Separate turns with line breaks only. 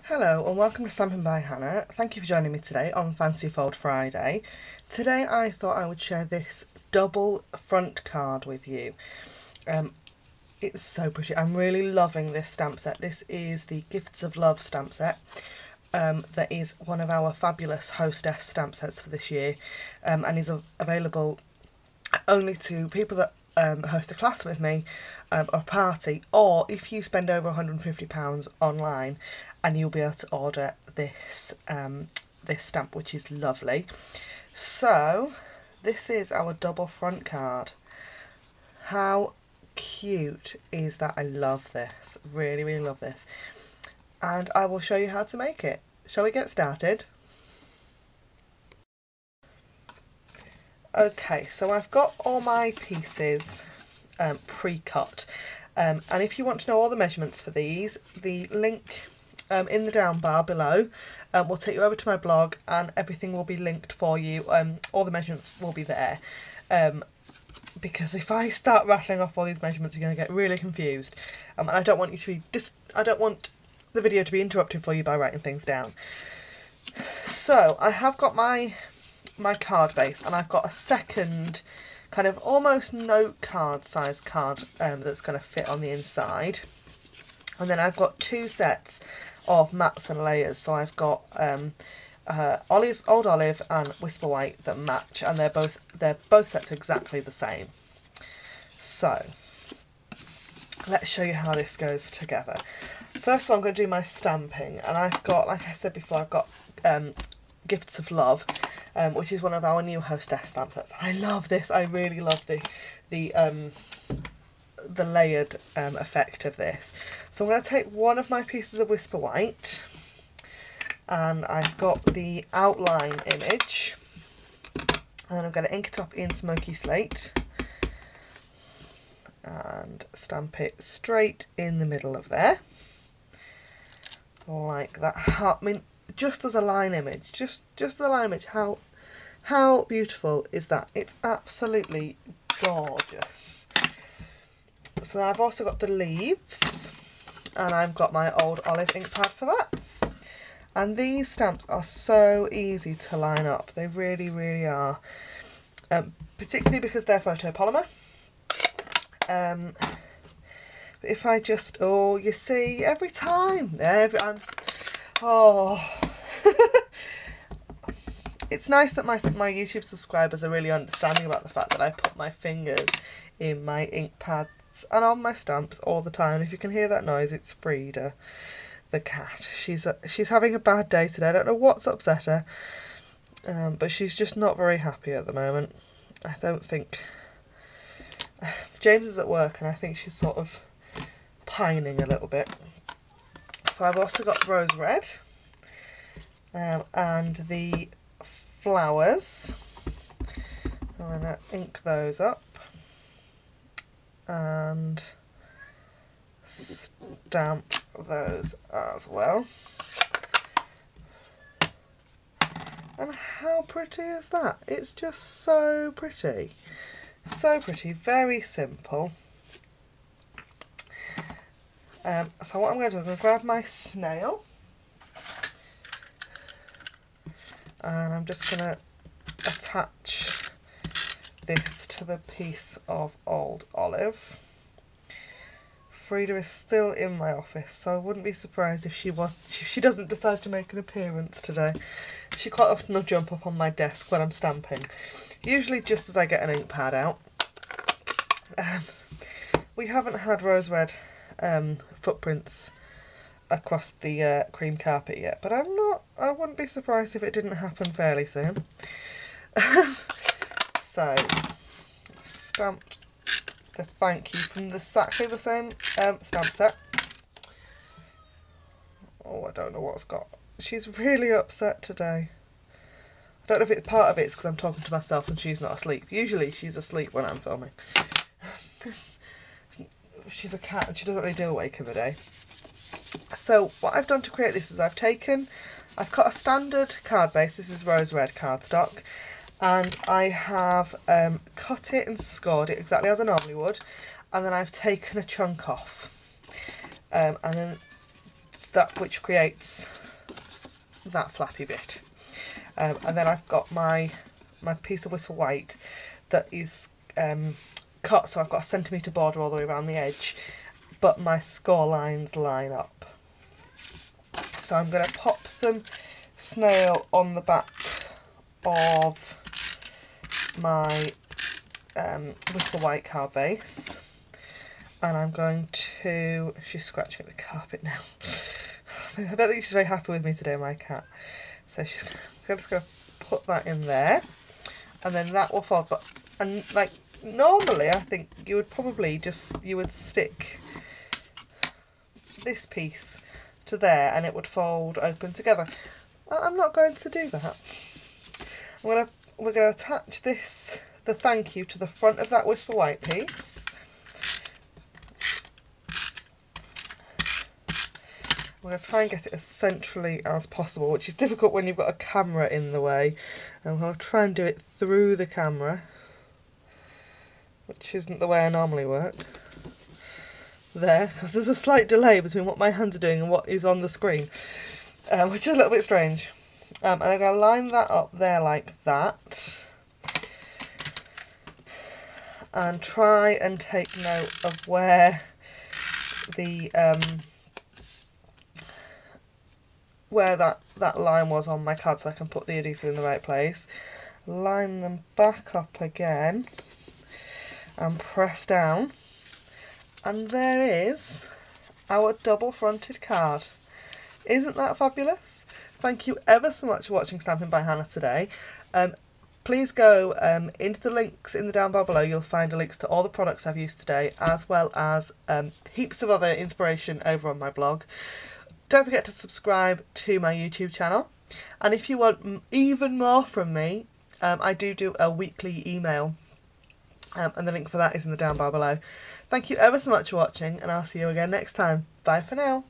Hello and welcome to Stampin' by Hannah. Thank you for joining me today on Fancy Fold Friday. Today I thought I would share this double front card with you. It's so pretty. I'm really loving this stamp set. This is the Gifts of Love stamp set. That is one of our fabulous hostess stamp sets for this year, and is available only to people that host a class with me or a party, or if you spend over £150 online, and you'll be able to order this this stamp, which is lovely. So this is our double front card. How cute is that? I love this, really love this, and I will show you how to make it. Shall we get started? Okay, so I've got all my pieces pre-cut, and if you want to know all the measurements for these, the link in the down bar below will take you over to my blog, and everything will be linked for you. All the measurements will be there, because if I start rattling off all these measurements, you're going to get really confused, and I don't want you to be I don't want the video to be interrupted for you by writing things down. So I have got my card base, and I've got a second kind of almost note card size card that's going to fit on the inside, and then I've got two sets of mats and layers. So I've got Old Olive and Whisper White that match, and they're both sets exactly the same. So let's show you how this goes together. First of all, I'm going to do my stamping, and I've got, like I said before, I've got Gifts of Love, which is one of our new hostess stamp sets. I love this. I really love the layered effect of this. So I'm going to take one of my pieces of Whisper White, and I've got the outline image, and I'm going to ink it up in Smoky Slate and stamp it straight in the middle of there, like that. I mean, just as a line image, just as a line image, how beautiful is that? It's absolutely gorgeous. So I've also got the leaves, and I've got my Old Olive ink pad for that. And these stamps are so easy to line up. They really are, particularly because they're photopolymer. But if I just, oh, you see, every time, oh. It's nice that my YouTube subscribers are really understanding about the fact that I put my fingers in my ink pads and on my stamps all the time. If you can hear that noise, it's Frida, the cat. She's having a bad day today. I don't know what's upset her, but she's just not very happy at the moment. I don't think James is at work, and I think she's sort of pining a little bit. So I've also got Rose Red, and the flowers. I'm going to ink those up and stamp those as well. And how pretty is that? It's just so pretty. So pretty, very simple. So what I'm going to do, I'm going to grab my snail, and I'm just going to attach this to the piece of Old Olive. Frida is still in my office, so I wouldn't be surprised if she doesn't decide to make an appearance today. She quite often will jump up on my desk when I'm stamping, usually just as I get an ink pad out. We haven't had Rose Red footprints across the cream carpet yet, but I wouldn't be surprised if it didn't happen fairly soon. So, stamped the thank you from exactly the same stamp set. Oh, I don't know what's got. She's really upset today. I don't know if it's part of it's because I'm talking to myself and she's not asleep. Usually she's asleep when I'm filming. She's a cat and she doesn't really do awake in the day. So what I've done to create this is I've cut a standard card base. This is Rose Red cardstock, and I have cut it and scored it exactly as I normally would, and then I've taken a chunk off, and then that which creates that flappy bit. And then I've got my piece of whistle white that is cut, so I've got a centimetre border all the way around the edge, but my score lines line up. So I'm going to pop some snail on the back of my whistle white card base, and I'm going to, she's scratching at the carpet now. I don't think she's very happy with me today, my cat. So she's just going to put that in there, and then that will fold. But and like normally, I think you would probably you would stick this piece to there, and it would fold open together. I'm not going to do that. We're going to attach the thank you to the front of that whisper white piece. We're going to try and get it as centrally as possible, which is difficult when you've got a camera in the way. And I'll try and do it through the camera, which isn't the way I normally work. There, because there's a slight delay between what my hands are doing and what is on the screen, which is a little bit strange. And I'm going to line that up there like that, and try and take note of where the where that line was on my card, so I can put the adhesive in the right place. Line them back up again and press down, and there is our double fronted card. Isn't that fabulous? Thank you ever so much for watching Stamping by Hannah today. Please go into the links in the down bar below. You'll find links to all the products I've used today, as well as heaps of other inspiration over on my blog. Don't forget to subscribe to my YouTube channel, and if you want even more from me, I do a weekly email, and the link for that is in the down bar below. Thank you ever so much for watching, and I'll see you again next time. Bye for now.